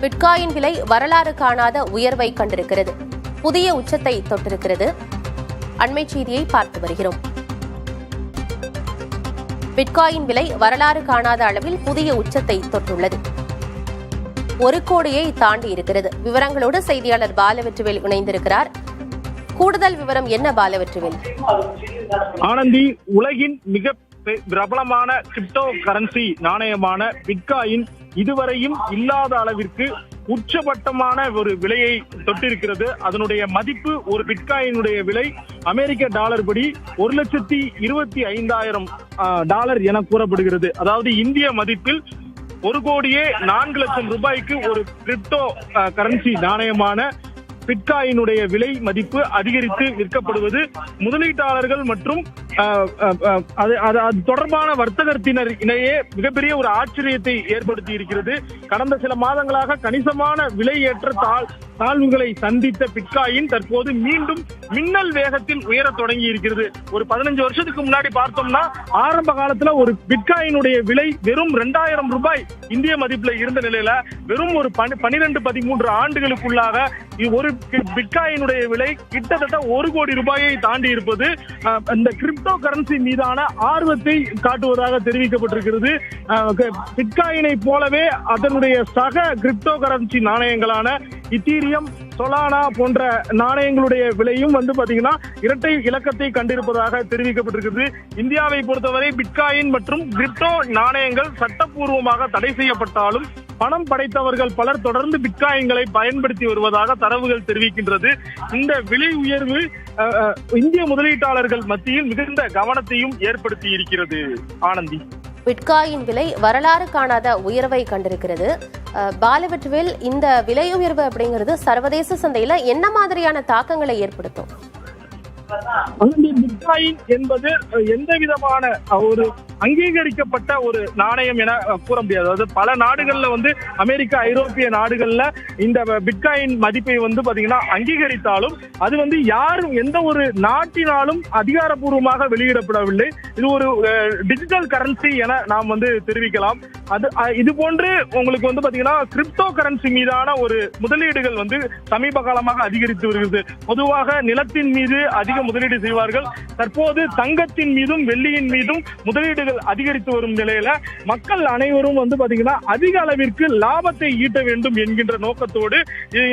Bitcoin விலை வரலாறு காணாத உயர்வை கண்டிருக்கிறது. புதிய உச்சத்தை தொட்டிருக்கிறது. அண்மை செய்தியை பார்த்து வருகிறோம். பிட்காயின் விலை வரலாறு காணாத அளவில் புதிய உச்சத்தை தொட்டுள்ளது. 1 கோடியை தாண்டி இருக்கிறது. விவரங்களோடு செய்தியாளர் பாலவெற்றிவேல் இணைந்திருக்கிறார். கூடுதல் விவரம் என்ன பாலவெற்றிவேல்? ஆனந்தி, உலகின் மிக பிரபலமான கிரிப்டோ கரன்சி நாணயமான பிட்காயின் இதுவரையும் இல்லாத அளவிற்கு உச்சபட்டமான ஒரு விலையை தொட்டிருக்கிறது. அதனுடைய மதிப்பு, ஒரு பிட்காயினுடைய விலை அமெரிக்க டாலர் படி $1,25,000 என கூறப்படுகிறது. அதாவது இந்திய மதிப்பில் 1,04,00,000 ரூபாய்க்கு ஒரு கிரிப்டோ கரன்சி நாணயமான பிட்காயினுடைய விலை மதிப்பு அதிகரித்து விற்கப்படுவது முதலீட்டாளர்கள் மற்றும் அது தொடர்பான வர்த்தகத்தினர் இடையே மிகப்பெரிய ஒரு ஆச்சரியத்தை ஏற்படுத்தி இருக்கிறது. கடந்த சில மாதங்களாக கணிசமான விலை ஏற்ற தாழ்வுகளை சந்தித்த பிட்காயின் தற்போது மீண்டும் மின்னல் வேகத்தில் உயர தொடங்கி இருக்கிறது. ஒரு 15 வருஷத்துக்கு முன்னாடி பார்த்தோம்னா ஆரம்ப காலத்துல ஒரு பிட்காயினுடைய விலை வெறும் 2,000 ரூபாய் இந்திய மதிப்புல இருந்த நிலையில வெறும் ஒரு 12-13 ஆண்டுகளுக்குள்ளாக ஒரு பிட்காயினுடைய விலை கிட்டத்தட்ட 1 கோடி ரூபாயை தாண்டி இருப்பது இந்த கிரிப்டோ கரன்சி மீதான ஆர்வத்தை காட்டுவதாக தெரிவிக்கப்பட்டிருக்கிறது. பிட்காயினை போலவே அதனுடைய சக கிரிப்டோ கரன்சி நாணயங்களான இத்தீரியம், சொலானா போன்ற நாணயங்களுடைய விலையும் பாத்தீங்கன்னா இரட்டை இலக்கத்தை கண்டிருப்பதாக தெரிவிக்கப்பட்டிருக்கிறது. இந்தியாவை பொறுத்தவரை பிட்காயின் மற்றும் கிரிப்டோ நாணயங்கள் சட்டப்பூர்வமாக தடை செய்யப்பட்டாலும் பணம் படைத்தவர்கள் பலர் தொடர்ந்து பிட்காயின்களை பயன்படுத்தி வருவதாக தரவுகள் தெரிவிக்கின்றது. இந்த விலை உயர்வு இந்திய முதலீட்டாளர்கள் மத்தியில் மிகுந்த கவனத்தையும் ஏற்படுத்தி இருக்கிறது. ஆனந்தி, பிட்காயின் விலை வரலாறு காணாத உயர்வை கண்டிருக்கிறது. பாலவெற்றிவேல், இந்த விலை உயர்வு அப்படிங்கிறது சர்வதேச சந்தையில என்ன மாதிரியான தாக்கங்களை ஏற்படுத்தும்? பிட்காயின் என்பது எந்த விதமான ஒரு அங்கீகரிக்கப்பட்ட ஒரு நாணயம் என கூற முடியாது. அதாவது பல நாடுகள்ல அமெரிக்கா, ஐரோப்பிய நாடுகள்ல இந்த பிட்காயின் மதிப்பை பாத்தீங்கன்னா அங்கீகரித்தாலும் அது யாரும் எந்த ஒரு நாட்டினாலும் அதிகாரப்பூர்வமாக வெளியிடப்படவில்லை. இது ஒரு டிஜிட்டல் கரன்சி என நாம் தெரிவிக்கலாம். இது போன்று உங்களுக்கு பாத்தீங்கன்னா கிரிப்டோ கரன்சி மீதான ஒரு முதலீடுகள் சமீப காலமாக அதிகரித்து வருகிறது. பொதுவாக நிலத்தின் மீது அதிக முதலீடு செய்வார்கள். தற்போது தங்கத்தின் மீதும் வெள்ளியின் மீதும் முதலீடுகள் அதிகரித்து வரும் நிலையில மக்கள் அனைவரும் பாத்தீங்கன்னா அதிக அளவிற்கு லாபத்தை ஈட்ட வேண்டும் என்கின்ற நோக்கத்தோடு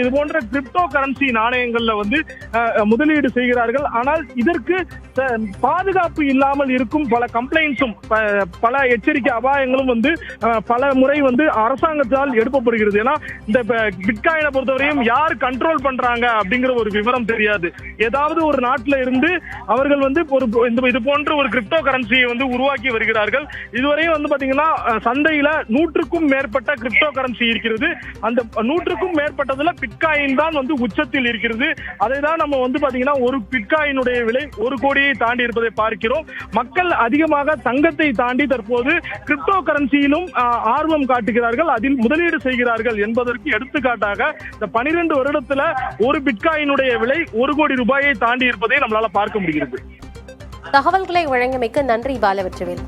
இது போன்ற கிரிப்டோ கரன்சி நாணயங்கள்ல முதலீடு செய்கிறார்கள். ஆனால் இதற்கு பாதுகாப்பு இல்லாமல் இருக்கும் பல கம்ப்ளைண்ட்ஸும் பல எச்சரிக்கை அபாயங்களும் பல முறை அரசாங்கத்தால் எடுக்கப்படுகிறது. ஏன்னா இந்த பிட்காயினை பொறுத்தவரையும் யார் கண்ட்ரோல் பண்றாங்க அப்படிங்கிற ஒரு விவரம் தெரியாது. ஏதாவது ஒரு நாட்டில இருந்து அவர்கள் இது போன்ற ஒரு கிரிப்டோ கரன்சியை உருவாக்கி வருகிறார்கள். இதுவரையும் பாத்தீங்கன்னா சந்தையில 100க்கும் மேற்பட்ட கிரிப்டோ கரன்சி இருக்கிறது. அந்த 100க்கும் மேற்பட்டதுல பிட்காயின் தான் உச்சத்தில் இருக்கிறது. அதை தான் நம்ம பாத்தீங்கன்னா ஒரு பிட்காயினுடைய விலை 1 கோடியை தாண்டி இருப்பதை பார்க்கிறோம். மக்கள் அதிகமாக தங்கத்தை தாண்டி தற்போது கிரிப்டோ கரன்சியிலும் ஆர்வம் காட்டுகிறார்கள், அதில் முதலீடு செய்கிறார்கள் என்பதற்கு எடுத்துக்காட்டாக இந்த 12 வருடத்துல ஒரு பிட்காயினுடைய விலை 1 கோடி ரூபாயை தாண்டி இருப்பதை நம்மளால பார்க்க முடிகிறது. தகவல்களை வழங்கியமைக்கு நன்றி பாலவெற்றிவேல்.